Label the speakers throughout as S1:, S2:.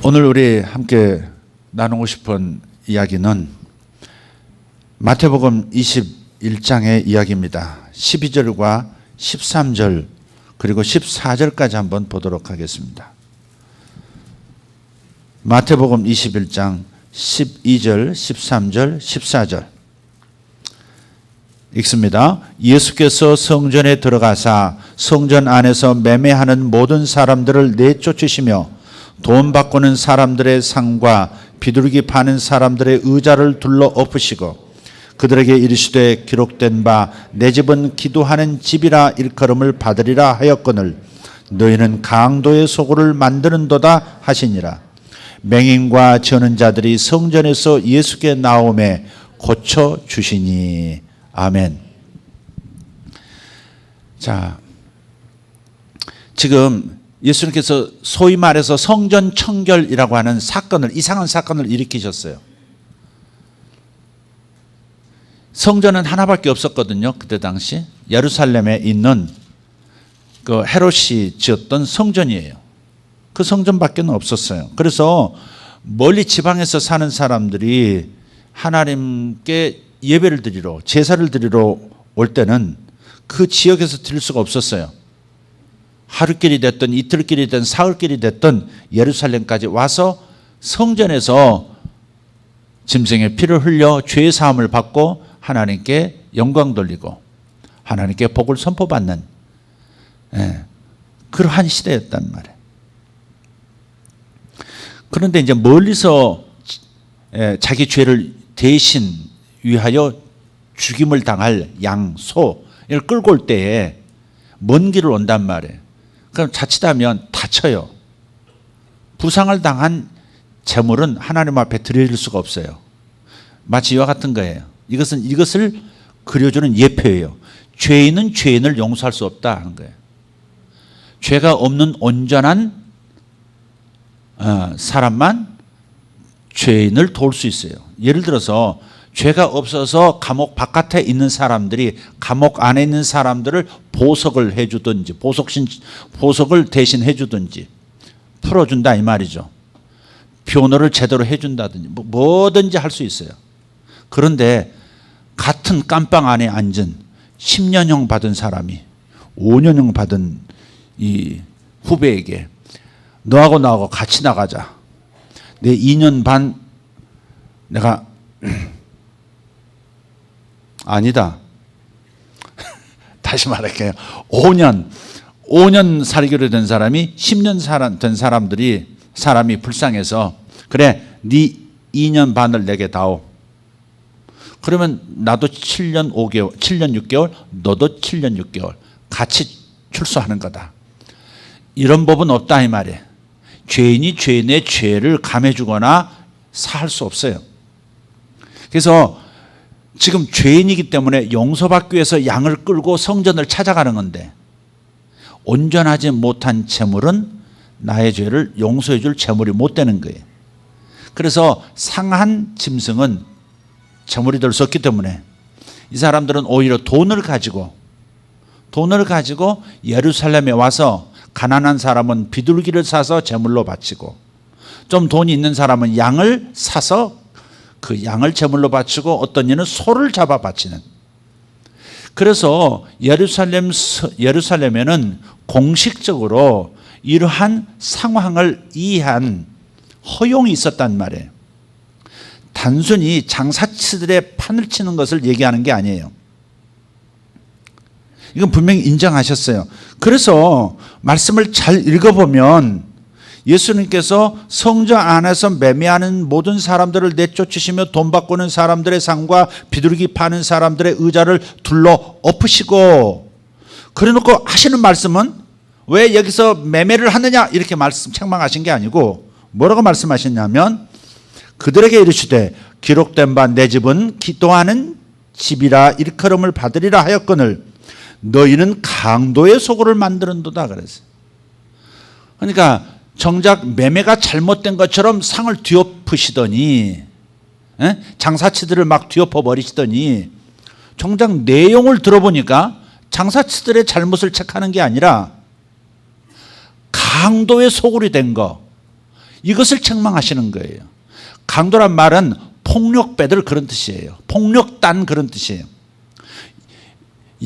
S1: 오늘 우리 함께 나누고 싶은 이야기는 마태복음 21장의 이야기입니다. 12절과 13절 그리고 14절까지 한번 보도록 하겠습니다. 마태복음 21장 12절, 13절, 14절 읽습니다. 예수께서 성전에 들어가사 성전 안에서 매매하는 모든 사람들을 내쫓으시며 돈 바꾸는 사람들의 상과 비둘기 파는 사람들의 의자를 둘러 엎으시고 그들에게 이르시되 기록된 바 내 집은 기도하는 집이라 일컬음을 받으리라 하였거늘 너희는 강도의 소굴을 만드는도다 하시니라. 맹인과 저는 자들이 성전에서 예수께 나오매 고쳐주시니. 아멘. 자, 지금 예수님께서 소위 말해서 성전 청결이라고 하는 사건을, 이상한 사건을 일으키셨어요. 성전은 하나밖에 없었거든요. 그때 당시 예루살렘에 있는 그 헤롯이 지었던 성전이에요. 그 성전밖에 없었어요. 그래서 멀리 지방에서 사는 사람들이 하나님께 예배를 드리러, 제사를 드리러 올 때는 그 지역에서 드릴 수가 없었어요. 하루길이 됐든 이틀길이 됐든 사흘길이 됐든 예루살렘까지 와서 성전에서 짐승의 피를 흘려 죄의 사함을 받고 하나님께 영광 돌리고 하나님께 복을 선포받는 그러한 시대였단 말이에요. 그런데 이제 멀리서 자기 죄를 대신 위하여 죽임을 당할 양, 소를 끌고 올 때에 먼 길을 온단 말이에요. 그럼 자칫하면 다쳐요. 부상을 당한 제물은 하나님 앞에 드릴 수가 없어요. 마치 이와 같은 거예요. 이것을 그려주는 예표예요. 죄인은 죄인을 용서할 수 없다 하는 거예요. 죄가 없는 온전한 사람만 죄인을 도울 수 있어요. 예를 들어서 죄가 없어서 감옥 바깥에 있는 사람들이 감옥 안에 있는 사람들을 보석을 해주든지 보석을 대신 해주든지 풀어준다 이 말이죠. 변호를 제대로 해준다든지 뭐든지 할 수 있어요. 그런데 같은 깜빵 안에 앉은 10년형 받은 사람이 5년형 받은 이 후배에게 너하고 나하고 같이 나가자. 내 2년 반 내가 아니다. 다시 말할게요. 5년 살기로 된 사람이 10년 된 사람이 불쌍해서 그래 네 2년 반을 내게 다오. 그러면 나도 7년 6개월 너도 7년 6개월 같이 출소하는 거다. 이런 법은 없다 이 말이에요. 죄인이 죄인의 죄를 감해주거나 사할 수 없어요. 그래서 지금 죄인이기 때문에 용서받기 위해서 양을 끌고 성전을 찾아가는 건데 온전하지 못한 제물은 나의 죄를 용서해 줄 제물이 못 되는 거예요. 그래서 상한 짐승은 제물이 될 수 없기 때문에 이 사람들은 오히려 돈을 가지고 예루살렘에 와서 가난한 사람은 비둘기를 사서 제물로 바치고 좀 돈이 있는 사람은 양을 사서 그 양을 제물로 바치고 어떤 이는 소를 잡아 바치는. 그래서 예루살렘에는 공식적으로 이러한 상황을 이해한 허용이 있었단 말이에요. 단순히 장사치들의 판을 치는 것을 얘기하는 게 아니에요. 이건 분명히 인정하셨어요. 그래서 말씀을 잘 읽어보면 예수님께서 성전 안에서 매매하는 모든 사람들을 내쫓으시며 돈 바꾸는 사람들의 상과 비둘기 파는 사람들의 의자를 둘러 엎으시고 그래놓고 하시는 말씀은 왜 여기서 매매를 하느냐 이렇게 책망하신 게 아니고 뭐라고 말씀하셨냐면 그들에게 이르시되 기록된 바 내 집은 기도하는 집이라 일컬음을 받으리라 하였거늘 너희는 강도의 소굴을 만드는도다 그랬어요. 그러니까 정작 매매가 잘못된 것처럼 상을 뒤엎으시더니 장사치들을 막 뒤엎어 버리시더니 정작 내용을 들어보니까 장사치들의 잘못을 체크하는 게 아니라 강도의 소굴이 된 거, 이것을 책망하시는 거예요. 강도란 말은 폭력배들 그런 뜻이에요. 폭력단 그런 뜻이에요.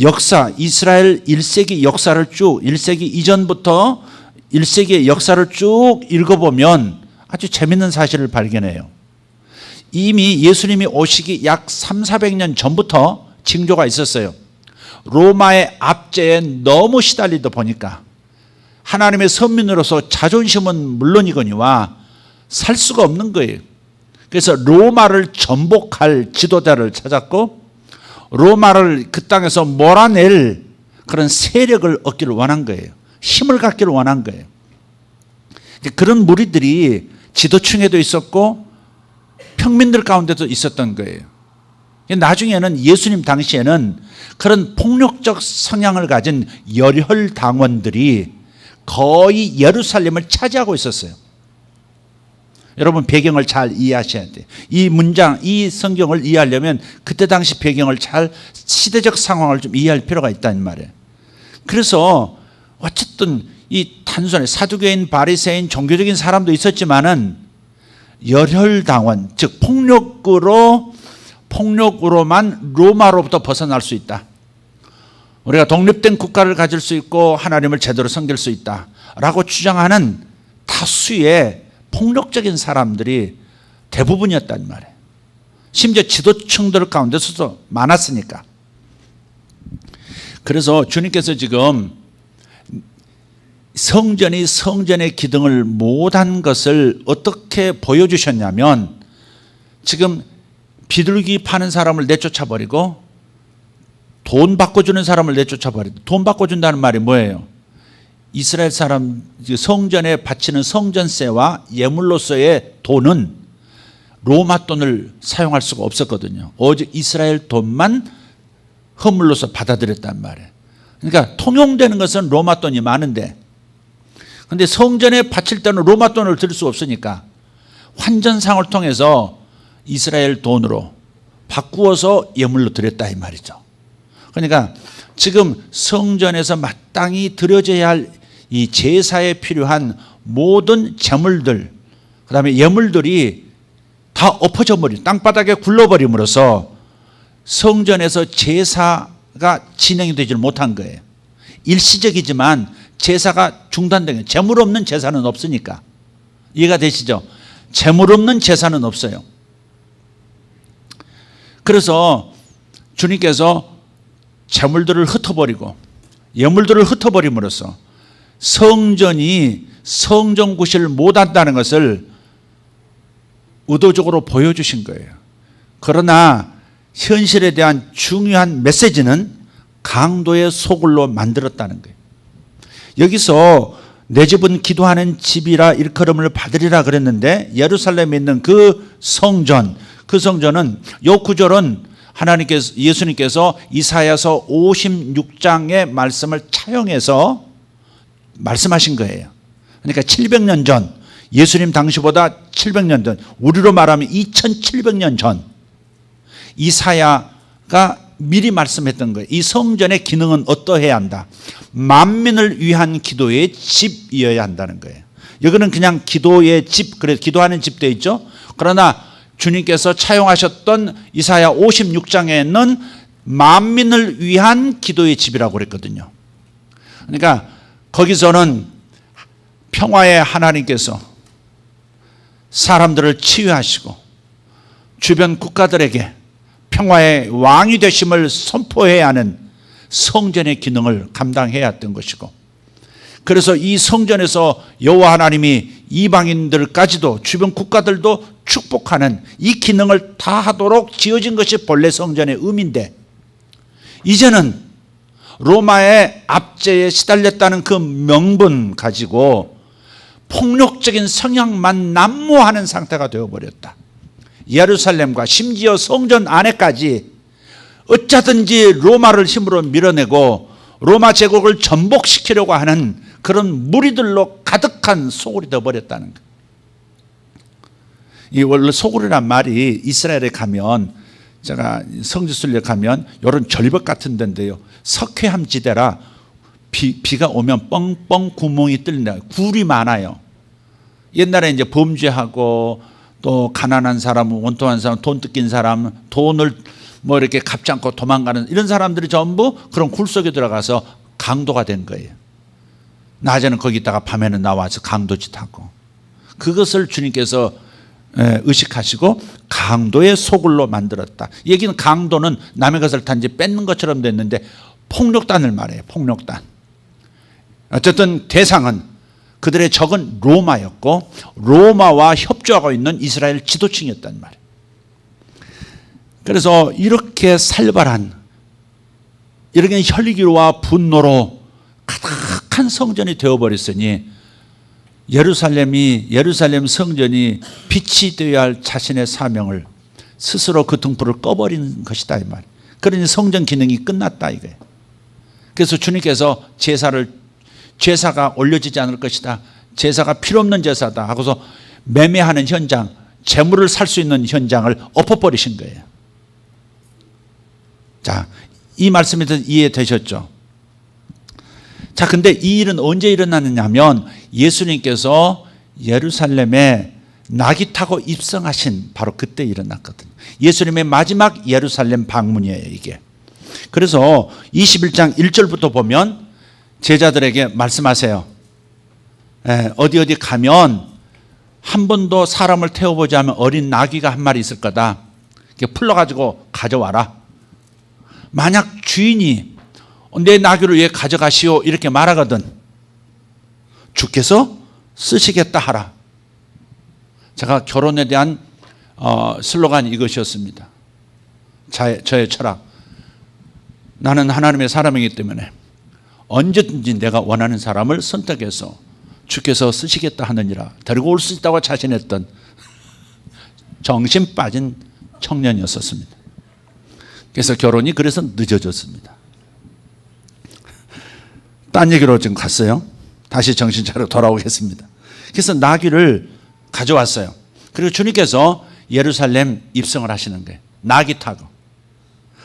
S1: 역사, 이스라엘 1세기 역사를 쭉 1세기 이전부터 1세기의 역사를 쭉 읽어보면 아주 재밌는 사실을 발견해요. 이미 예수님이 오시기 약 300~400년 전부터 징조가 있었어요. 로마의 압제에 너무 시달리다 보니까 하나님의 선민으로서 자존심은 물론이거니와 살 수가 없는 거예요. 그래서 로마를 전복할 지도자를 찾았고 로마를 그 땅에서 몰아낼 그런 세력을 얻기를 원한 거예요. 힘을 갖기를 원한 거예요. 그런 무리들이 지도층에도 있었고 평민들 가운데도 있었던 거예요. 나중에는 예수님 당시에는 그런 폭력적 성향을 가진 열혈당원들이 거의 예루살렘을 차지하고 있었어요. 여러분 배경을 잘 이해하셔야 돼요. 이 문장, 이 성경을 이해하려면 그때 당시 배경을 잘 시대적 상황을 좀 이해할 필요가 있다는 말이에요. 그래서 어쨌든 이 단순히 사두개인, 바리새인, 종교적인 사람도 있었지만은 열혈당원, 즉 폭력으로만 로마로부터 벗어날 수 있다. 우리가 독립된 국가를 가질 수 있고 하나님을 제대로 섬길 수 있다라고 주장하는 다수의 폭력적인 사람들이 대부분이었단 말이에요. 심지어 지도층들 가운데서도 많았으니까. 그래서 주님께서 지금 성전이 성전의 기능을 못한 것을 어떻게 보여주셨냐면 지금 비둘기 파는 사람을 내쫓아버리고 돈 바꿔주는 사람을 내쫓아버리고, 돈 바꿔준다는 말이 뭐예요? 이스라엘 사람 성전에 바치는 성전세와 예물로서의 돈은 로마 돈을 사용할 수가 없었거든요. 오직 이스라엘 돈만 허물로서 받아들였단 말이에요. 그러니까 통용되는 것은 로마 돈이 많은데, 근데 성전에 바칠 때는 로마 돈을 들 수 없으니까 환전상을 통해서 이스라엘 돈으로 바꾸어서 예물로 드렸다 이 말이죠. 그러니까 지금 성전에서 마땅히 드려져야 할 이 제사에 필요한 모든 제물들, 그 다음에 예물들이 다 엎어져 버린, 땅바닥에 굴러버림으로써 성전에서 제사가 진행이 되지 못한 거예요. 일시적이지만 제사가 중단된 거예요. 제물 없는 제사는 없으니까. 이해가 되시죠? 제물 없는 제사는 없어요. 그래서 주님께서 제물들을 흩어버리고 예물들을 흩어버림으로써 성전이 성전 구실을 못한다는 것을 의도적으로 보여주신 거예요. 그러나 현실에 대한 중요한 메시지는 강도의 소굴로 만들었다는 거예요. 여기서 내 집은 기도하는 집이라 일컬음을 받으리라 그랬는데 예루살렘에 있는 그 성전은 이 구절은 예수님께서 이사야서 56장의 말씀을 차용해서 말씀하신 거예요. 그러니까 700년 전, 예수님 당시보다 700년 전, 우리로 말하면 2700년 전 이사야가 미리 말씀했던 거예요. 이 성전의 기능은 어떠해야 한다. 만민을 위한 기도의 집이어야 한다는 거예요. 여기는 그냥 기도의 집, 그래서 기도하는 집 되어 있죠. 그러나 주님께서 차용하셨던 이사야 56장에는 만민을 위한 기도의 집이라고 그랬거든요. 그러니까 거기서는 평화의 하나님께서 사람들을 치유하시고 주변 국가들에게 평화의 왕이 되심을 선포해야 하는 성전의 기능을 감당해야 했던 것이고, 그래서 이 성전에서 여호와 하나님이 이방인들까지도 주변 국가들도 축복하는 이 기능을 다 하도록 지어진 것이 본래 성전의 의미인데, 이제는 로마의 압제에 시달렸다는 그 명분 가지고 폭력적인 성향만 난무하는 상태가 되어버렸다. 예루살렘과 심지어 성전 안에까지 어쩌든지 로마를 힘으로 밀어내고 로마 제국을 전복시키려고 하는 그런 무리들로 가득한 소굴이 되어버렸다는 거예요. 이 원래 소굴이란 말이 이스라엘에 가면, 제가 성지순례 가면 이런 절벽 같은 데인데요, 석회암 지대라 비가 오면 뻥뻥 구멍이 뚫린다. 굴이 많아요. 옛날에 이제 범죄하고 또 가난한 사람, 원통한 사람, 돈 뜯긴 사람, 돈을 뭐 이렇게 갚지 않고 도망가는 이런 사람들이 전부 그런 굴 속에 들어가서 강도가 된 거예요. 낮에는 거기 있다가 밤에는 나와서 강도짓 하고, 그것을 주님께서 의식하시고 강도의 소굴로 만들었다. 얘기는 강도는 남의 것을 단지 뺏는 것처럼 됐는데 폭력단을 말해요. 폭력단. 어쨌든 대상은 그들의 적은 로마였고 로마와 협조하고 있는 이스라엘 지도층이었단 말이에요. 그래서 이렇게 살벌한, 이렇게 혈기와 분노로 가득한 성전이 되어버렸으니 예루살렘 성전이 빛이 되어야 할 자신의 사명을 스스로 그 등불을 꺼버린 것이다 이 말. 그러니 성전 기능이 끝났다 이거예요. 그래서 주님께서 제사가 올려지지 않을 것이다, 제사가 필요 없는 제사다 하고서 매매하는 현장, 재물을 살 수 있는 현장을 엎어버리신 거예요. 자, 이 말씀이 이해되셨죠? 자, 근데 이 일은 언제 일어나느냐면 예수님께서 예루살렘에 낙이 타고 입성하신 바로 그때 일어났거든요. 예수님의 마지막 예루살렘 방문이에요 이게. 그래서 21장 1절부터 보면 제자들에게 말씀하세요. 어디 가면 한 번도 사람을 태워보지 않으면 어린 나귀가 한 마리 있을 거다. 풀러가지고 가져와라. 만약 주인이 내 나귀를 왜 가져가시오 이렇게 말하거든, 주께서 쓰시겠다 하라. 제가 결혼에 대한 슬로건이 이것이었습니다. 저의 철학. 나는 하나님의 사람이기 때문에 언제든지 내가 원하는 사람을 선택해서 주께서 쓰시겠다 하느니라 데리고 올 수 있다고 자신했던 정신 빠진 청년이었습니다. 그래서 결혼이 그래서 늦어졌습니다. 딴 얘기로 지금 갔어요. 다시 정신 차려 돌아오겠습니다. 그래서 나귀를 가져왔어요. 그리고 주님께서 예루살렘 입성을 하시는 거예요. 나귀 타고.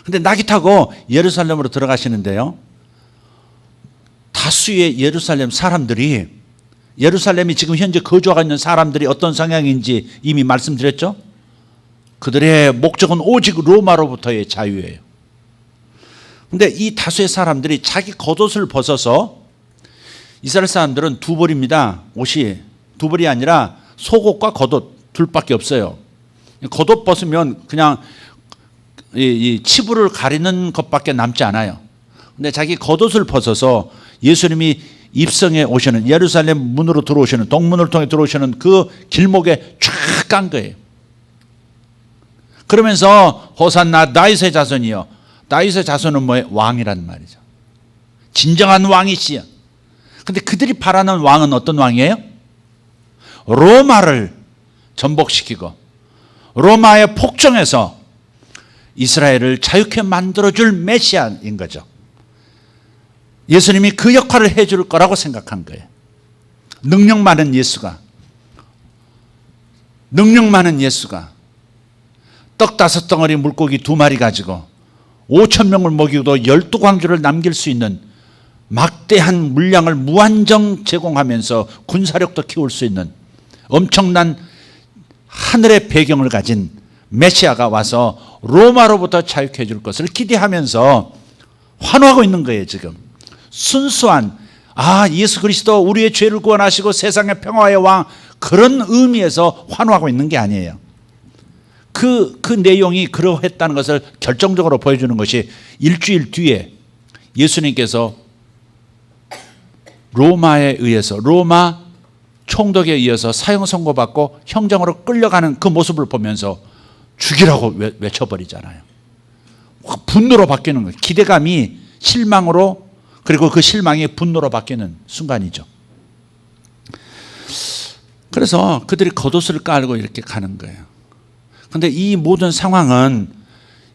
S1: 근데 나귀 타고 예루살렘으로 들어가시는데요, 다수의 예루살렘 사람들이, 예루살렘이 지금 현재 거주하고 있는 사람들이 어떤 성향인지 이미 말씀드렸죠. 그들의 목적은 오직 로마로부터의 자유예요. 근데 이 다수의 사람들이 자기 겉옷을 벗어서, 이스라엘 사람들은 두 벌입니다. 옷이 두 벌이 아니라 속옷과 겉옷 둘밖에 없어요. 겉옷 벗으면 그냥 이 치부를 가리는 것밖에 남지 않아요. 근데 자기 겉옷을 벗어서 예수님이 입성해 오시는, 예루살렘 문으로 들어오시는, 동문을 통해 들어오시는 그 길목에 쫙 간 거예요. 그러면서 호산나 다윗의 자손이요. 다윗의 자손은 뭐예요? 왕이란 말이죠. 진정한 왕이시여. 근데 그들이 바라는 왕은 어떤 왕이에요? 로마를 전복시키고 로마의 폭정에서 이스라엘을 자유케 만들어줄 메시아인 거죠. 예수님이 그 역할을 해줄 거라고 생각한 거예요. 능력 많은 예수가 떡 5덩어리 물고기 2마리 가지고 5,000명을 먹이고도 12광주를 남길 수 있는 막대한 물량을 무한정 제공하면서 군사력도 키울 수 있는 엄청난 하늘의 배경을 가진 메시아가 와서 로마로부터 자유케 해줄 것을 기대하면서 환호하고 있는 거예요. 지금 순수한, 예수 그리스도 우리의 죄를 구원하시고 세상의 평화의 왕, 그런 의미에서 환호하고 있는 게 아니에요. 그 내용이 그러했다는 것을 결정적으로 보여주는 것이 일주일 뒤에 예수님께서 로마에 의해서, 로마 총독에 의해서 사형 선고받고 형정으로 끌려가는 그 모습을 보면서 죽이라고 외쳐버리잖아요. 분노로 바뀌는 거예요. 기대감이 실망으로, 그리고 그 실망이 분노로 바뀌는 순간이죠. 그래서 그들이 겉옷을 깔고 이렇게 가는 거예요. 그런데 이 모든 상황은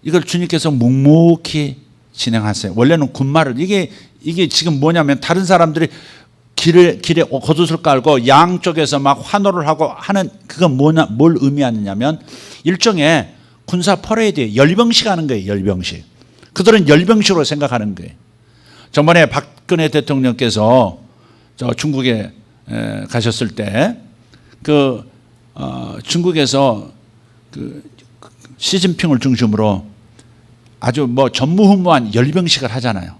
S1: 이걸 주님께서 묵묵히 진행하세요. 원래는 군마를, 이게 지금 뭐냐면 다른 사람들이 길에 겉옷을 깔고 양쪽에서 막 환호를 하고 하는, 그건 뭘 의미하느냐면 일종의 군사 퍼레이드에 열병식 하는 거예요. 열병식. 그들은 열병식으로 생각하는 거예요. 저번에 박근혜 대통령께서 저 중국에 가셨을 때 중국에서 시진핑을 중심으로 아주 뭐 전무후무한 열병식을 하잖아요.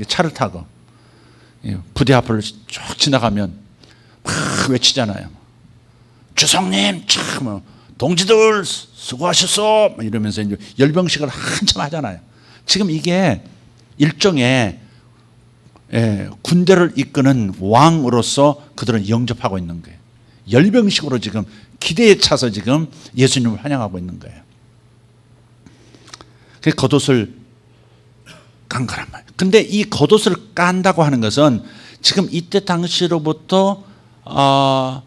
S1: 차를 타고 부대 앞을 쭉 지나가면 막 외치잖아요. 주성님, 참 동지들 수고하셨어 이러면서 이제 열병식을 한참 하잖아요. 지금 이게 일종의 군대를 이끄는 왕으로서 그들은 영접하고 있는 거예요. 열병식으로 지금 기대에 차서 지금 예수님을 환영하고 있는 거예요. 그 겉옷을 깐 거란 말이에요. 근데 이 겉옷을 깐다고 하는 것은 지금 이때 당시로부터 한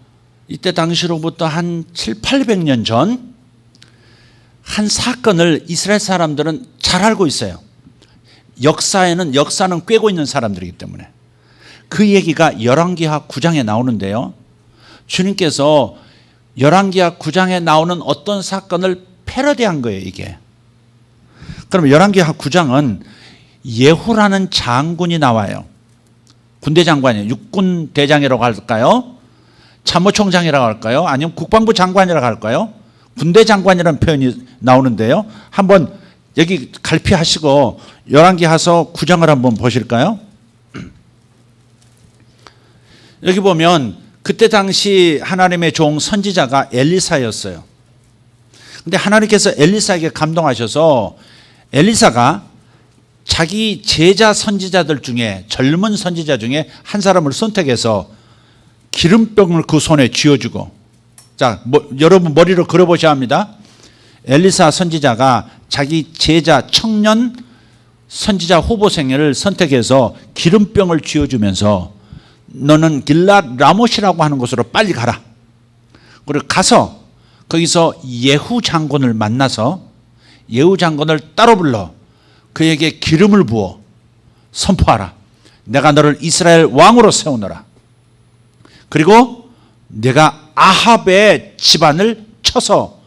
S1: 7, 800년 전 한 사건을 이스라엘 사람들은 잘 알고 있어요. 역사는 꿰고 있는 사람들이기 때문에. 그 얘기가 열왕기하 9장에 나오는데요. 주님께서 열왕기하 9장에 나오는 어떤 사건을 패러디한 거예요, 이게. 그럼 열왕기하 9장은 예후라는 장군이 나와요. 군대 장관이에요. 육군 대장이라고 할까요? 참모총장이라고 할까요? 아니면 국방부 장관이라고 할까요? 군대 장관이라는 표현이 나오는데요. 한번 여기 갈피하시고 열왕기하서 9장을 한번 보실까요? 여기 보면 그때 당시 하나님의 종 선지자가 엘리사였어요. 근데 하나님께서 엘리사에게 감동하셔서 엘리사가 자기 제자 선지자들 중에 젊은 선지자 중에 한 사람을 선택해서 기름병을 그 손에 쥐어주고, 자, 여러분 머리로 그려보셔야 합니다. 엘리사 선지자가 자기 제자 청년 선지자 후보생을 선택해서 기름병을 쥐어주면서 너는 길랏 라못이라고 하는 곳으로 빨리 가라. 그리고 가서 거기서 예후 장군을 만나서 예후 장군을 따로 불러 그에게 기름을 부어 선포하라. 내가 너를 이스라엘 왕으로 세우노라. 그리고 내가 아합의 집안을 쳐서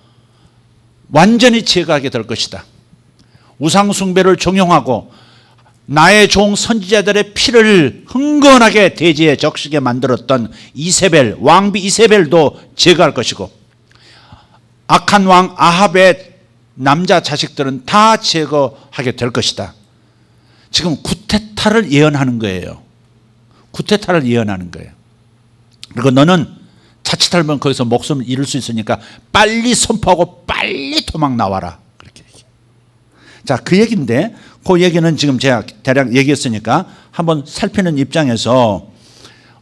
S1: 완전히 제거하게 될 것이다. 우상 숭배를 종용하고 나의 종 선지자들의 피를 흥건하게 대지에 적시게 만들었던 이세벨, 왕비 이세벨도 제거할 것이고 악한 왕 아합의 남자 자식들은 다 제거하게 될 것이다. 지금 구테타를 예언하는 거예요. 구테타를 예언하는 거예요. 그리고 너는 자칫하면 거기서 목숨을 잃을 수 있으니까 빨리 선포하고 빨리 도망 나와라. 그렇게 얘기해요. 자, 그 얘기인데 그 얘기는 지금 제가 대략 얘기했으니까 한번 살피는 입장에서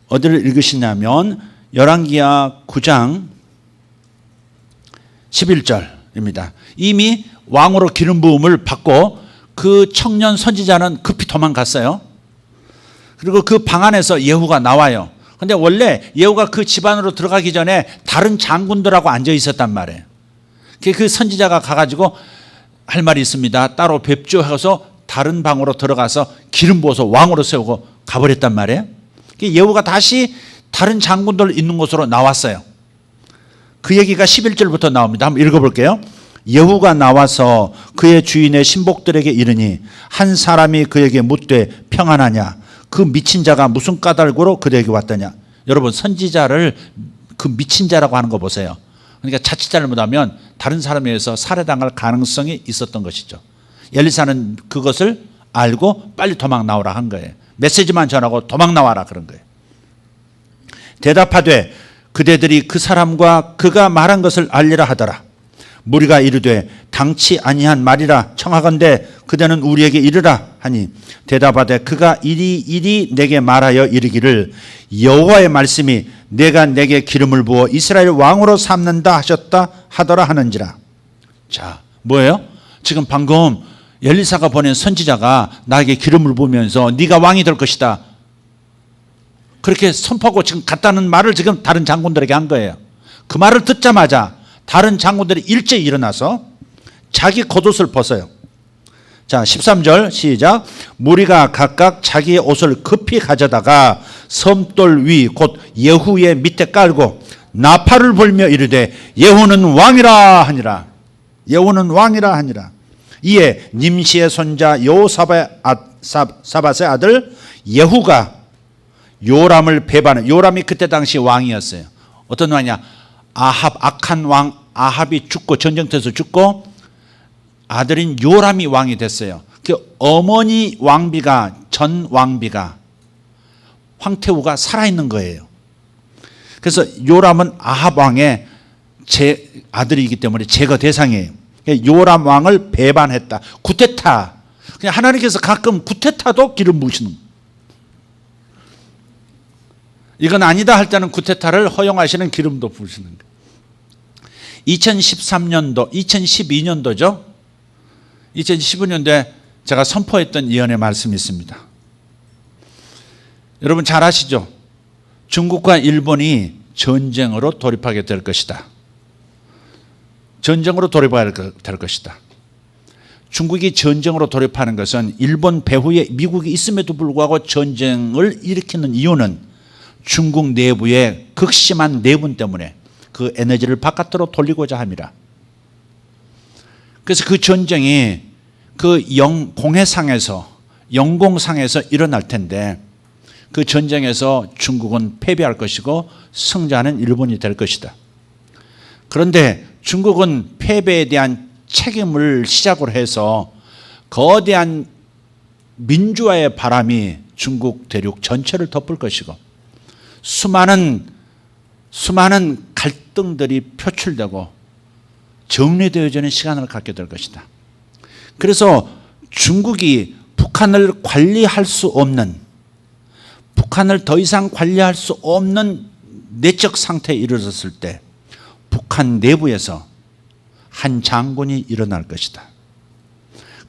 S1: 어디를 읽으시냐면 열왕기하 9장 11절입니다. 이미 왕으로 기름 부음을 받고 그 청년 선지자는 급히 도망갔어요. 그리고 그 방 안에서 예후가 나와요. 근데 원래 예후가 그 집안으로 들어가기 전에 다른 장군들하고 앉아 있었단 말이에요. 그 선지자가 가가지고 할 말이 있습니다. 따로 뵙죠 해서 다른 방으로 들어가서 기름 부어서 왕으로 세우고 가버렸단 말이에요. 예후가 다시 다른 장군들 있는 곳으로 나왔어요. 그 얘기가 11절부터 나옵니다. 한번 읽어볼게요. 예후가 나와서 그의 주인의 신복들에게 이르니 한 사람이 그에게 묻되 평안하냐. 그 미친 자가 무슨 까닭으로 그에게 왔더냐. 여러분 선지자를 그 미친 자라고 하는 거 보세요. 그러니까 자칫 잘못하면 다른 사람에 의해서 살해당할 가능성이 있었던 것이죠. 엘리사는 그것을 알고 빨리 도망 나오라 한 거예요. 메시지만 전하고 도망 나와라 그런 거예요. 대답하되 그대들이 그 사람과 그가 말한 것을 알리라 하더라. 무리가 이르되 당치 아니한 말이라 청하건대 그대는 우리에게 이르라 하니 대답하되 그가 이리 내게 말하여 이르기를 여호와의 말씀이 내가 내게 기름을 부어 이스라엘 왕으로 삼는다 하셨다 하더라 하는지라. 자, 뭐예요? 지금 방금 엘리사가 보낸 선지자가 나에게 기름을 부으면서 네가 왕이 될 것이다 그렇게 선포하고 지금 갔다는 말을 지금 다른 장군들에게 한 거예요. 그 말을 듣자마자 다른 장군들이 일제히 일어나서 자기 겉옷을 벗어요. 자, 13절 시작. 무리가 각각 자기의 옷을 급히 가져다가 섬돌 위 곧 예후의 밑에 깔고 나팔을 불며 이르되 예후는 왕이라 하니라. 예후는 왕이라 하니라. 이에 님시의 손자 여호사밧의 아들 예후가 요람을 배반해. 요람이 그때 당시 왕이었어요. 어떤 왕이냐? 아합, 악한 왕 아합이 죽고 전쟁터에서 죽고 아들인 요람이 왕이 됐어요. 그 어머니 왕비가 전 왕비가 황태우가 살아있는 거예요. 그래서 요람은 아합 왕의 제 아들이기 때문에 제거 대상이에요. 요람 왕을 배반했다. 구테타. 그냥 하나님께서 가끔 구테타도 기름 부으시는 거예요. 이건 아니다 할 때는 구테타를 허용하시는 기름도 부으시는 거예요. 2013년도, 2012년도죠. 2015년도에 제가 선포했던 예언의 말씀이 있습니다. 여러분 잘 아시죠? 중국과 일본이 전쟁으로 돌입하게 될 것이다. 전쟁으로 돌입하게 될 것이다. 중국이 전쟁으로 돌입하는 것은 일본 배후에 미국이 있음에도 불구하고 전쟁을 일으키는 이유는 중국 내부의 극심한 내분 때문에 그 에너지를 바깥으로 돌리고자 합니다. 그래서 그 전쟁이 그 공해상에서 영공상에서 일어날 텐데 그 전쟁에서 중국은 패배할 것이고 승자는 일본이 될 것이다. 그런데 중국은 패배에 대한 책임을 시작으로 해서 거대한 민주화의 바람이 중국 대륙 전체를 덮을 것이고 수많은 갈등들이 표출되고 정리되어지는 시간을 갖게 될 것이다. 그래서 중국이 북한을 관리할 수 없는, 북한을 더 이상 관리할 수 없는 내적 상태에 이르렀을 때 북한 내부에서 한 장군이 일어날 것이다.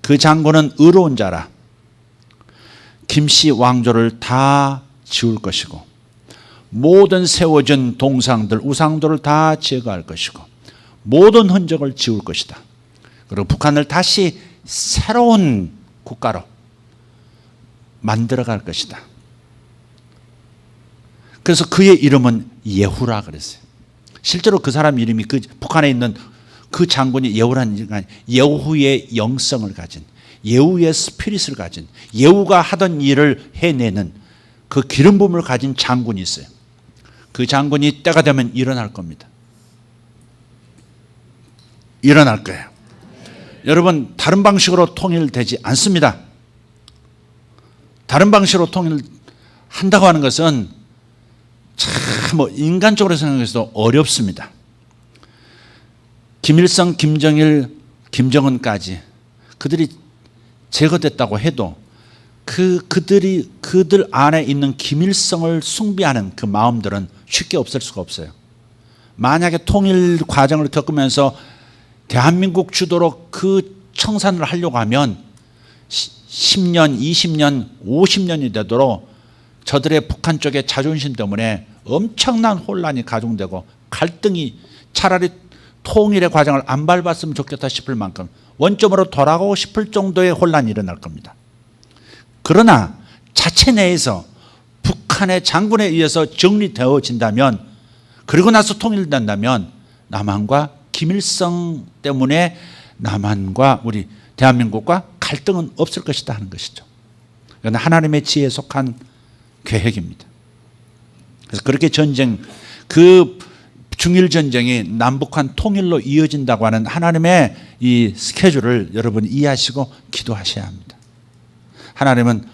S1: 그 장군은 의로운 자라 김씨 왕조를 다 지울 것이고 모든 세워진 동상들, 우상들을 다 제거할 것이고 모든 흔적을 지울 것이다. 그리고 북한을 다시 새로운 국가로 만들어갈 것이다. 그래서 그의 이름은 예후라 그랬어요. 실제로 그 사람 이름이 그 북한에 있는 그 장군이 예후라는 인간, 예후의 영성을 가진, 예후의 스피릿을 가진, 예후가 하던 일을 해내는 그 기름 부음을 가진 장군이 있어요. 그 장군이 때가 되면 일어날 겁니다. 일어날 거예요. 여러분 다른 방식으로 통일되지 않습니다. 다른 방식으로 통일한다고 하는 것은 참 뭐 인간적으로 생각해서도 어렵습니다. 김일성, 김정일, 김정은까지 그들이 제거됐다고 해도 그들 안에 있는 김일성을 숭배하는 그 마음들은 쉽게 없을 수가 없어요. 만약에 통일 과정을 겪으면서 대한민국 주도로 그 청산을 하려고 하면 10년, 20년, 50년이 되도록 저들의 북한 쪽의 자존심 때문에 엄청난 혼란이 가중되고 갈등이 차라리 통일의 과정을 안 밟았으면 좋겠다 싶을 만큼 원점으로 돌아가고 싶을 정도의 혼란이 일어날 겁니다. 그러나 자체 내에서 북한의 장군에 의해서 정리되어진다면 그리고 나서 통일된다면 남한과 김일성 때문에 남한과 우리 대한민국과 갈등은 없을 것이다 하는 것이죠. 이건 하나님의 지혜에 속한 계획입니다. 그래서 그렇게 전쟁, 그 중일 전쟁이 남북한 통일로 이어진다고 하는 하나님의 이 스케줄을 여러분 이해하시고 기도하셔야 합니다. 하나님은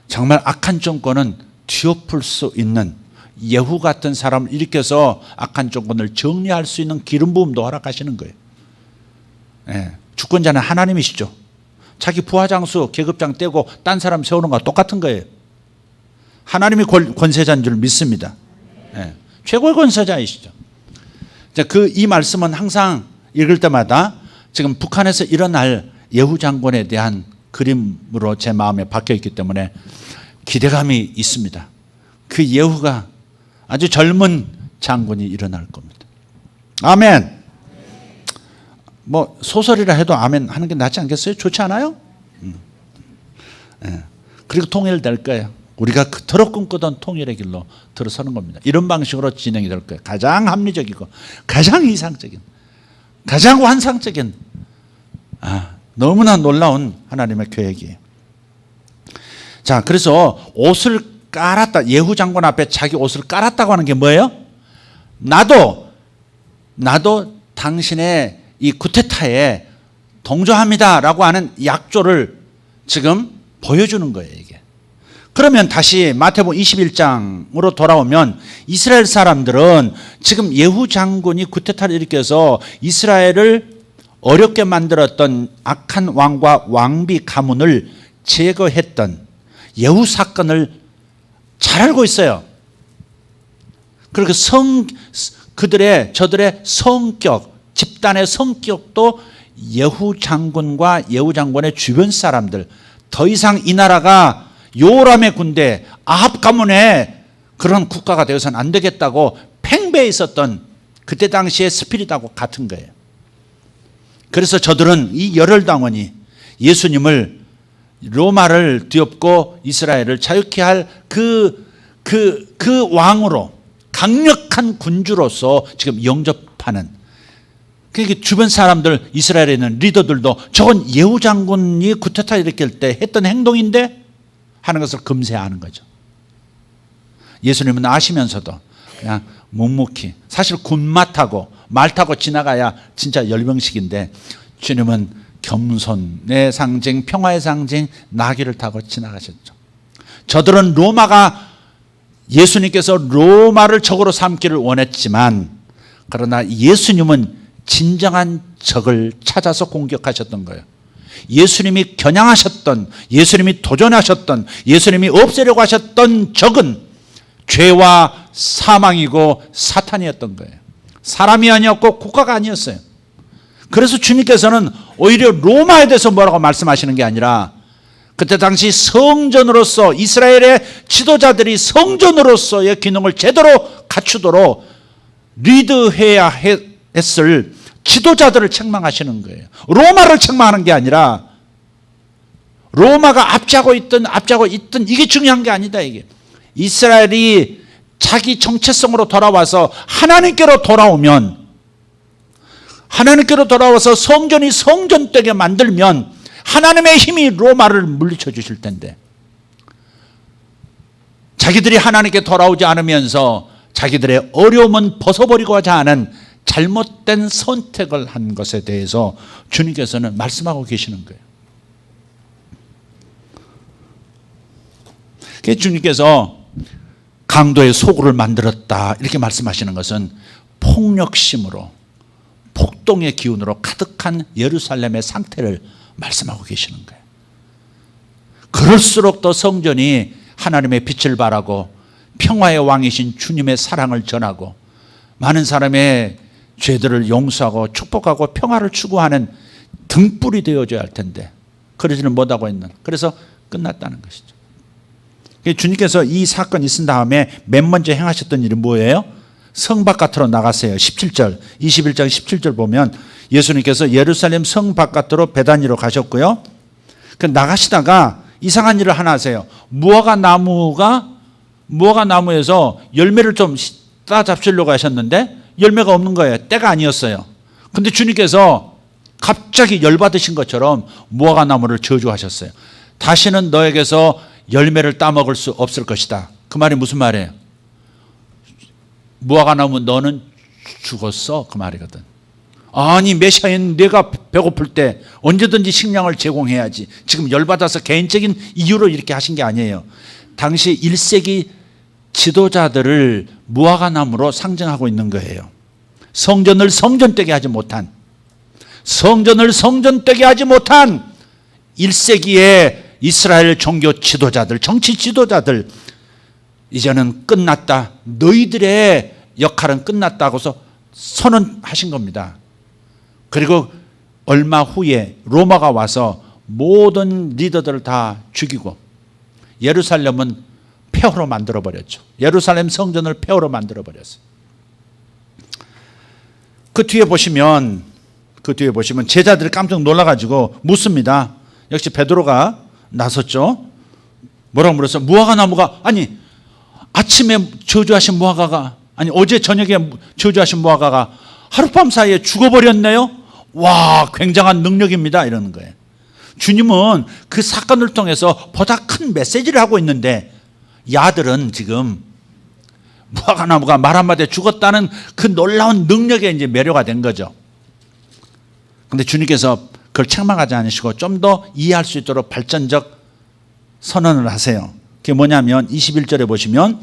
S1: 정말 악한 정권은 뒤엎을 수 있는 예후 같은 사람을 일으켜서 악한 정권을 정리할 수 있는 기름 부음도 허락하시는 거예요. 주권자는 하나님이시죠. 자기 부하장수 계급장 떼고 딴 사람 세우는 거와 똑같은 거예요. 하나님이 권세자인 줄 믿습니다. 최고의 권세자이시죠. 이 말씀은 항상 읽을 때마다 지금 북한에서 일어날 예후 장군에 대한 그림으로 제 마음에 박혀 있기 때문에 기대감이 있습니다. 그 예후가 아주 젊은 장군이 일어날 겁니다. 아멘. 뭐 소설이라 해도 아멘 하는 게 낫지 않겠어요? 좋지 않아요? 그리고 통일될 거예요. 우리가 그토록 꿈꾸던 통일의 길로 들어서는 겁니다. 이런 방식으로 진행이 될 거예요. 가장 합리적이고 가장 이상적인, 가장 환상적인, 너무나 놀라운 하나님의 계획이에요. 자, 그래서 옷을 깔았다. 예후 장군 앞에 자기 옷을 깔았다고 하는 게 뭐예요? 나도 당신의 이 쿠데타에 동조합니다라고 하는 약조를 지금 보여주는 거예요, 이게. 그러면 다시 마태복음 21장으로 돌아오면 이스라엘 사람들은 지금 예후 장군이 쿠데타를 일으켜서 이스라엘을 어렵게 만들었던 악한 왕과 왕비 가문을 제거했던 예후 사건을 잘 알고 있어요. 그리고 저들의 성격, 집단의 성격도 예후 장군과 예후 장군의 주변 사람들, 더 이상 이 나라가 요람의 군대, 아합 가문의 그런 국가가 되어서는 안 되겠다고 팽배해 있었던 그때 당시의 스피릿하고 같은 거예요. 그래서 저들은 이 열혈당원이 예수님을 로마를 뒤엎고 이스라엘을 자유케 할 그 왕으로, 강력한 군주로서 지금 영접하는, 그러니까 주변 사람들, 이스라엘에 있는 리더들도 저건 예후 장군이 쿠데타 일으킬 때 했던 행동인데 하는 것을 금세하는 거죠. 예수님은 아시면서도 그냥 묵묵히, 사실 군마 타고 말 타고 지나가야 진짜 열병식인데 주님은 겸손의 상징, 평화의 상징 나귀를 타고 지나가셨죠. 저들은 예수님께서 로마를 적으로 삼기를 원했지만, 그러나 예수님은 진정한 적을 찾아서 공격하셨던 거예요. 예수님이 겨냥하셨던, 예수님이 도전하셨던, 예수님이 없애려고 하셨던 적은 죄와 사망이고 사탄이었던 거예요. 사람이 아니었고 국가가 아니었어요. 그래서 주님께서는 오히려 로마에 대해서 뭐라고 말씀하시는 게 아니라, 그때 당시 성전으로서, 이스라엘의 지도자들이 성전으로서의 기능을 제대로 갖추도록 리드해야 했을 지도자들을 책망하시는 거예요. 로마를 책망하는 게 아니라, 로마가 앞지하고 있든 이게 중요한 게 아니다, 이게. 이스라엘이 자기 정체성으로 돌아와서 하나님께로 돌아오면, 하나님께로 돌아와서 성전이 성전되게 만들면 하나님의 힘이 로마를 물리쳐 주실 텐데, 자기들이 하나님께 돌아오지 않으면서 자기들의 어려움은 벗어버리고자 하는 잘못된 선택을 한 것에 대해서 주님께서는 말씀하고 계시는 거예요. 그래서 주님께서 강도의 소굴을 만들었다 이렇게 말씀하시는 것은 폭력심으로, 폭동의 기운으로 가득한 예루살렘의 상태를 말씀하고 계시는 거예요. 그럴수록 더 성전이 하나님의 빛을 발하고 평화의 왕이신 주님의 사랑을 전하고 많은 사람의 죄들을 용서하고 축복하고 평화를 추구하는 등불이 되어줘야 할 텐데 그러지는 못하고 있는, 그래서 끝났다는 것이죠. 주님께서 이 사건이 있은 다음에 맨 먼저 행하셨던 일이 뭐예요? 성 바깥으로 나가세요. 17절, 21장 17절 보면 예수님께서 예루살렘 성 바깥으로 베다니로 가셨고요. 나가시다가 이상한 일을 하나 하세요. 무화과 나무에서 열매를 좀 따잡으려고 하셨는데 열매가 없는 거예요. 때가 아니었어요. 근데 주님께서 갑자기 열받으신 것처럼 무화과 나무를 저주하셨어요. 다시는 너에게서 열매를 따먹을 수 없을 것이다. 그 말이 무슨 말이에요? 무화과 나무 너는 죽었어, 그 말이거든. 아니 메시아인 내가 배고플 때 언제든지 식량을 제공해야지, 지금 열받아서 개인적인 이유로 이렇게 하신 게 아니에요. 당시 1세기 지도자들을 무화과 나무로 상징하고 있는 거예요. 성전을 성전되게 하지 못한 1세기의 이스라엘 종교 지도자들, 정치 지도자들, 이제는 끝났다, 너희들의 역할은 끝났다고서 선언하신 겁니다. 그리고 얼마 후에 로마가 와서 모든 리더들을 다 죽이고 예루살렘은 폐허로 만들어버렸죠. 예루살렘 성전을 폐허로 만들어버렸어요. 그 뒤에 보시면 제자들이 깜짝 놀라가지고 묻습니다. 역시 베드로가 나섰죠. 뭐라고 물었어요? 무화과 나무가, 아니 아침에 저주하신 무화과가, 아니 어제 저녁에 저주하신 무화과가 하룻밤 사이에 죽어버렸네요. 와, 굉장한 능력입니다, 이러는 거예요. 주님은 그 사건을 통해서 보다 큰 메시지를 하고 있는데 야들은 지금 무화과나무가 말 한마디에 죽었다는 그 놀라운 능력에 이제 매료가 된 거죠. 그런데 주님께서 그걸 책망하지 않으시고 좀 더 이해할 수 있도록 발전적 선언을 하세요. 그게 뭐냐면 21절에 보시면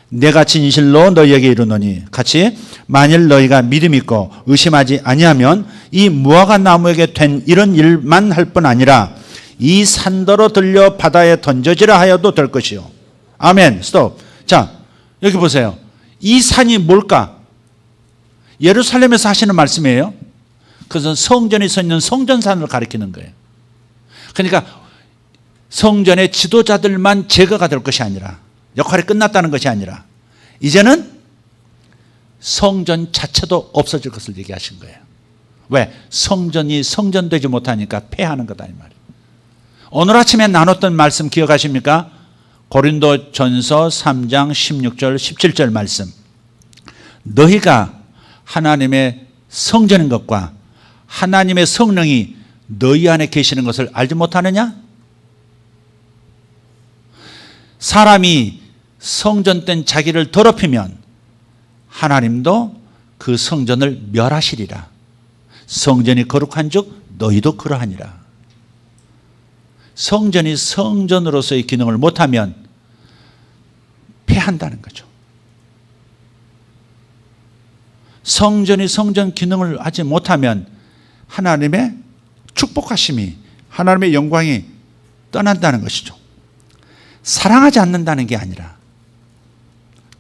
S1: 내가 진실로 너희에게 이르노니 같이 만일 너희가 믿음 있고 의심하지 아니하면 이 무화과 나무에게 된 이런 일만 할 뿐 아니라 이 산더러 들려 바다에 던져지라 하여도 될 것이요. 아멘. 스톱. 자, 여기 보세요. 이 산이 뭘까? 예루살렘에서 하시는 말씀이에요. 그것은 성전이 서 있는 성전산을 가리키는 거예요. 그러니까 성전의 지도자들만 제거가 될 것이 아니라, 역할이 끝났다는 것이 아니라 이제는 성전 자체도 없어질 것을 얘기하신 거예요. 왜? 성전이 성전되지 못하니까 폐하는 거다 이 말이에요. 오늘 아침에 나눴던 말씀 기억하십니까? 고린도전서 3장 16절 17절 말씀. 너희가 하나님의 성전인 것과 하나님의 성령이 너희 안에 계시는 것을 알지 못하느냐? 사람이 성전된 자기를 더럽히면 하나님도 그 성전을 멸하시리라. 성전이 거룩한 즉 너희도 그러하니라. 성전이 성전으로서의 기능을 못하면 폐한다는 거죠. 성전이 성전 기능을 하지 못하면 하나님의 축복하심이, 하나님의 영광이 떠난다는 것이죠. 사랑하지 않는다는 게 아니라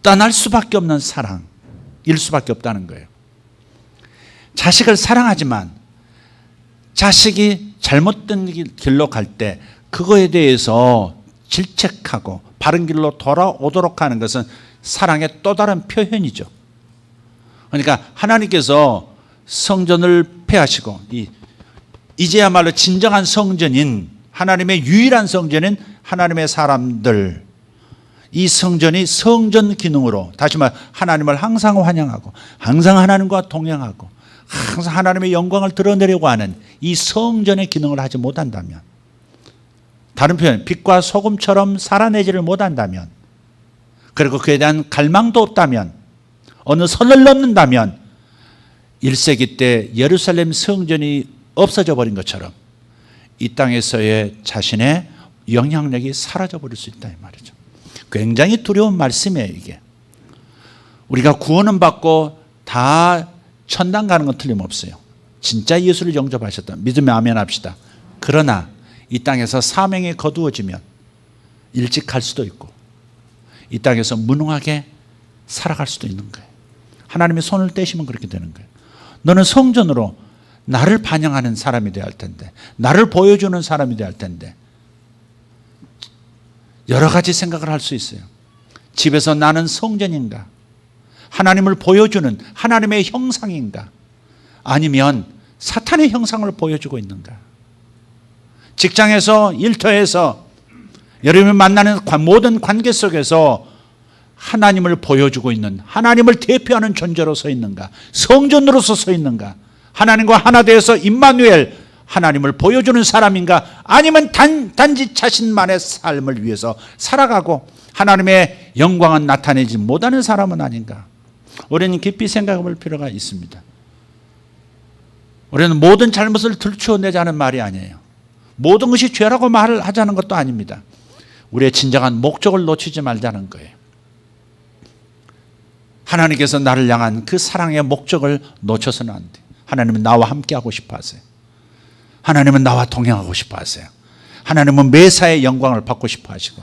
S1: 떠날 수밖에 없는 사랑일 수밖에 없다는 거예요. 자식을 사랑하지만 자식이 잘못된 길로 갈 때 그거에 대해서 질책하고 바른 길로 돌아오도록 하는 것은 사랑의 또 다른 표현이죠. 그러니까 하나님께서 성전을 폐하시고 이제야말로 진정한 성전인, 하나님의 유일한 성전인 하나님의 사람들, 이 성전이 성전 기능으로, 다시 말해 하나님을 항상 환영하고 항상 하나님과 동행하고 항상 하나님의 영광을 드러내려고 하는 이 성전의 기능을 하지 못한다면, 다른 표현, 빛과 소금처럼 살아내지를 못한다면, 그리고 그에 대한 갈망도 없다면, 어느 선을 넘는다면 1세기 때 예루살렘 성전이 없어져 버린 것처럼 이 땅에서의 자신의 영향력이 사라져 버릴 수 있다 이 말이죠. 굉장히 두려운 말씀이에요 이게. 우리가 구원은 받고 다 천당 가는 건 틀림없어요. 진짜 예수를 영접하셨다, 믿으면 아멘 합시다. 그러나 이 땅에서 사명이 거두어지면 일찍 갈 수도 있고 이 땅에서 무능하게 살아갈 수도 있는 거예요. 하나님이 손을 떼시면 그렇게 되는 거예요. 너는 성전으로 나를 반영하는 사람이 되어야 할 텐데, 나를 보여주는 사람이 되어야 할 텐데, 여러 가지 생각을 할 수 있어요. 집에서 나는 성전인가? 하나님을 보여주는 하나님의 형상인가? 아니면 사탄의 형상을 보여주고 있는가? 직장에서, 일터에서, 여러분이 만나는 모든 관계 속에서 하나님을 보여주고 있는, 하나님을 대표하는 존재로 서 있는가? 성전으로서 서 있는가? 하나님과 하나 되어서 임마누엘, 하나님을 보여주는 사람인가? 아니면 단지 자신만의 삶을 위해서 살아가고 하나님의 영광은 나타내지 못하는 사람은 아닌가? 우리는 깊이 생각해 볼 필요가 있습니다. 우리는 모든 잘못을 들추어내자는 말이 아니에요. 모든 것이 죄라고 말을 하자는 것도 아닙니다. 우리의 진정한 목적을 놓치지 말자는 거예요. 하나님께서 나를 향한 그 사랑의 목적을 놓쳐서는 안 돼. 하나님은 나와 함께하고 싶어 하세요. 하나님은 나와 동행하고 싶어 하세요. 하나님은 매사에 영광을 받고 싶어 하시고,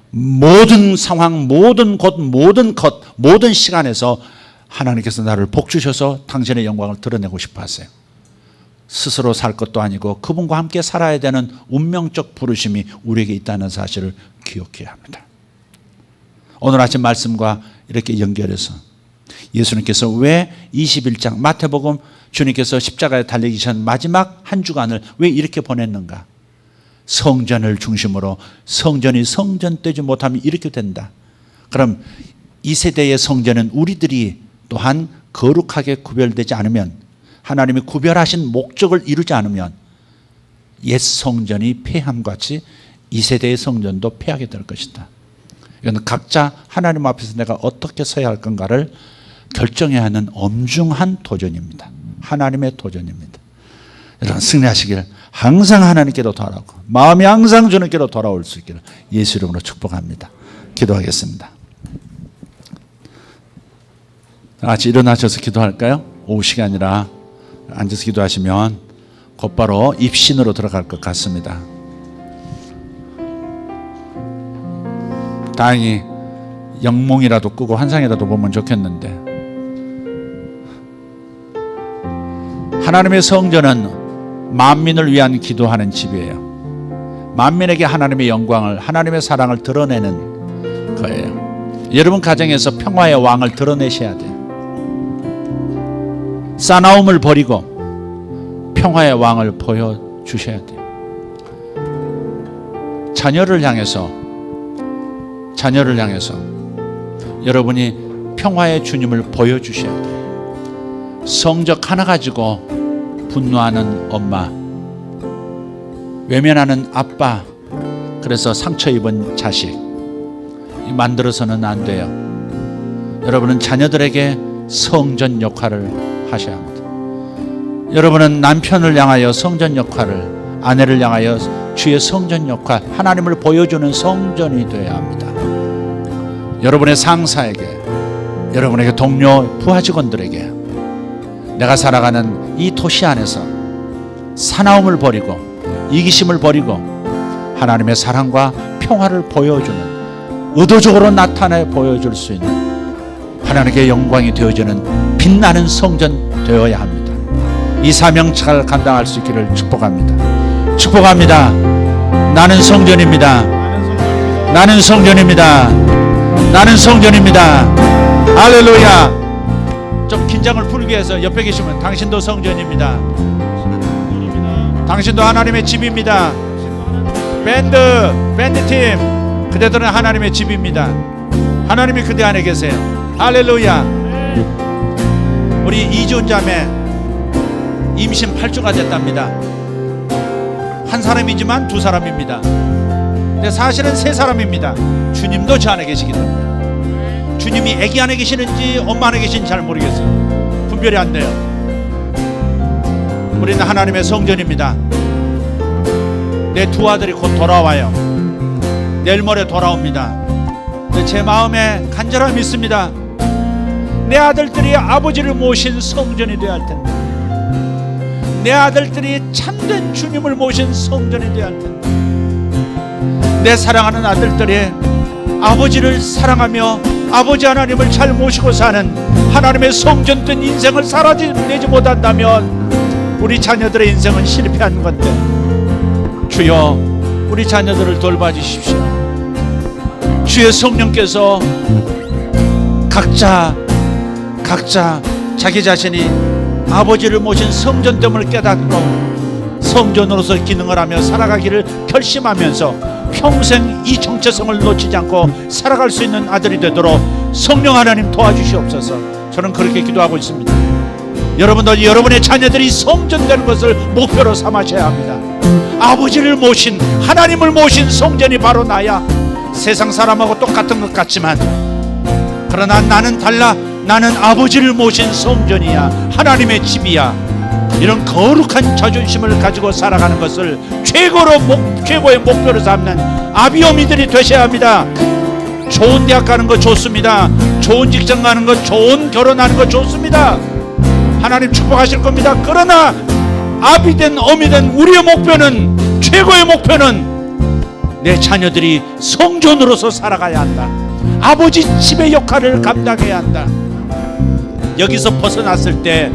S1: 모든 상황, 모든 곳, 모든 것, 모든 시간에서 하나님께서 나를 복주셔서 당신의 영광을 드러내고 싶어 하세요. 스스로 살 것도 아니고 그분과 함께 살아야 되는 운명적 부르심이 우리에게 있다는 사실을 기억해야 합니다. 오늘 아침 말씀과 이렇게 연결해서 예수님께서 왜 21장 마태복음, 주님께서 십자가에 달리기 전 마지막 한 주간을 왜 이렇게 보냈는가? 성전을 중심으로, 성전이 성전되지 못하면 이렇게 된다. 그럼 이 세대의 성전은 우리들이 또한 거룩하게 구별되지 않으면, 하나님이 구별하신 목적을 이루지 않으면 옛 성전이 폐함 같이 이 세대의 성전도 폐하게 될 것이다. 이건 각자 하나님 앞에서 내가 어떻게 서야 할 건가를 결정해야 하는 엄중한 도전입니다. 하나님의 도전입니다. 여러분 승리하시길, 항상 하나님께로 돌아오고 마음이 항상 주님께로 돌아올 수 있기를 예수 이름으로 축복합니다. 기도하겠습니다. 같이 일어나셔서 기도할까요? 오후 시간이라 앉아서 기도하시면 곧바로 입신으로 들어갈 것 같습니다. 다행히 영몽이라도 꾸고 환상이라도 보면 좋겠는데, 하나님의 성전은 만민을 위한 기도하는 집이에요. 만민에게 하나님의 영광을, 하나님의 사랑을 드러내는 거예요. 여러분 가정에서 평화의 왕을 드러내셔야 돼요. 싸나움을 버리고 평화의 왕을 보여주셔야 돼요. 자녀를 향해서 여러분이 평화의 주님을 보여주셔야 돼요. 성적 하나 가지고 분노하는 엄마, 외면하는 아빠, 그래서 상처 입은 자식 만들어서는 안 돼요. 여러분은 자녀들에게 성전 역할을 하셔야 합니다. 여러분은 남편을 향하여 성전 역할을, 아내를 향하여 주의 성전 역할, 하나님을 보여주는 성전이 되어야 합니다. 여러분의 상사에게, 여러분에게 동료, 부하 직원들에게 내가 살아가는 이 도시 안에서 사나움을 버리고 이기심을 버리고 하나님의 사랑과 평화를 보여주는, 의도적으로 나타내 보여줄 수 있는 하나님께 영광이 되어지는 빛나는 성전 되어야 합니다. 이 사명을 감당할 수 있기를 축복합니다. 축복합니다. 나는 성전입니다. 나는 성전입니다. 나는 성전입니다. 할렐루야. 좀 긴장을 풀기 위해서 옆에 계시면 당신도 성전입니다. 당신도 하나님의 집입니다. 밴드팀, 그대들은 하나님의 집입니다. 하나님이 그대 안에 계세요. 할렐루야. 우리 이지훈 자매 임신 8주가 됐답니다. 한 사람이지만 두 사람입니다. 근데 사실은 세 사람입니다. 주님도 저 안에 계시기 때문에. 주님이 아기 안에 계시는지 엄마 안에 계시는지 잘 모르겠어요. 분별이 안 돼요. 우리는 하나님의 성전입니다. 내 두 아들이 곧 돌아와요. 내일 모레 돌아옵니다. 근데 제 마음에 간절함이 있습니다. 내 아들들이 아버지를 모신 성전이 되어야 할 텐데, 내 아들들이 참된 주님을 모신 성전이 되어야 할 텐데, 내 사랑하는 아들들이 아버지를 사랑하며 아버지 하나님을 잘 모시고 사는 하나님의 성전된 인생을 살아내지 못한다면 우리 자녀들의 인생은 실패한 건데, 주여 우리 자녀들을 돌봐주십시오. 주의 성령께서 각자 자기 자신이 아버지를 모신 성전됨을 깨닫고 성전으로서 기능을 하며 살아가기를 결심하면서 평생 이 정체성을 놓치지 않고 살아갈 수 있는 아들이 되도록 성령 하나님 도와주시옵소서. 저는 그렇게 기도하고 있습니다. 여러분도 여러분의 자녀들이 성전되는 것을 목표로 삼으셔야 합니다. 아버지를 모신, 하나님을 모신 성전이 바로 나야. 세상 사람하고 똑같은 것 같지만 그러나 나는 달라. 나는 아버지를 모신 성전이야. 하나님의 집이야. 이런 거룩한 자존심을 가지고 살아가는 것을 최고의 목표로 삼는 아비어미들이 되셔야 합니다. 좋은 대학 가는 거 좋습니다. 좋은 직장 가는 거, 좋은 결혼하는 거 좋습니다. 하나님 축복하실 겁니다. 그러나 아비된 어미된 우리의 목표는, 최고의 목표는 내 자녀들이 성전으로서 살아가야 한다. 아버지 집의 역할을 감당해야 한다. 여기서 벗어났을 때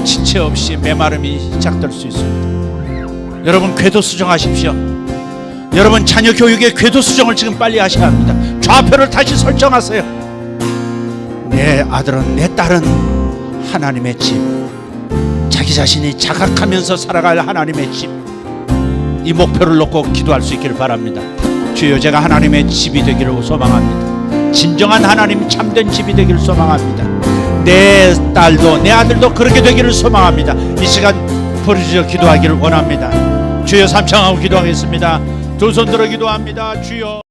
S1: 지체 없이 메마름이 시작될 수 있습니다. 여러분 궤도 수정하십시오. 여러분 자녀 교육의 궤도 수정을 지금 빨리 하셔야 합니다. 좌표를 다시 설정하세요. 내 아들은, 내 딸은 하나님의 집, 자기 자신이 자각하면서 살아갈 하나님의 집, 이 목표를 놓고 기도할 수 있기를 바랍니다. 주여 제가 하나님의 집이 되기를 소망합니다. 진정한 하나님 참된 집이 되기를 소망합니다. 내 딸도 내 아들도 그렇게 되기를 소망합니다. 이 시간 부르짖어 기도하기를 원합니다. 주여 삼창하고 기도하겠습니다. 두 손 들어 기도합니다. 주여.